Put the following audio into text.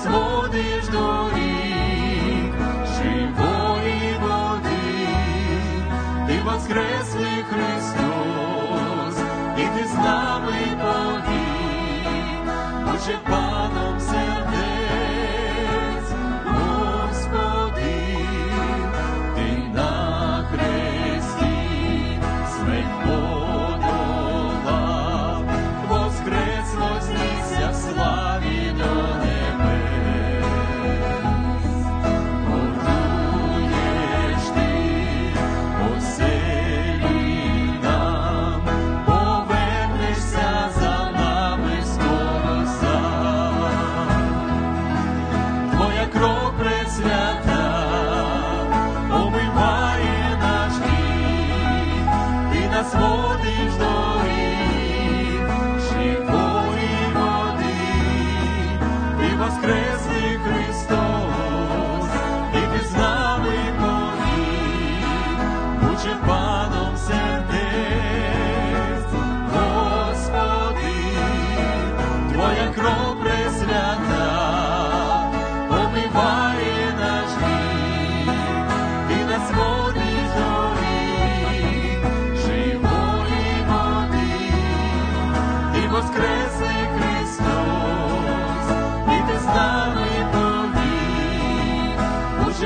водиш до рік живої води, ти воскреслий Христос, і ти з нами повік, будь паном сердець, Господи, ти на хресті смерть подолав, воскресло знісся в славі до небес. Готуєш ти оселі нам, повернешся за нами скоро сам. Твоя кров пресвята омиває наш гріх, ти нас водиш до рік живої води, ти воскреслий Христос, і ти з нами повік, будь паном сердець, Господи, твоя кров пресвята омиває наш гріх, ти нас водиш до рік живої води, ти воскреслий Христос, і ти з нами повік, будь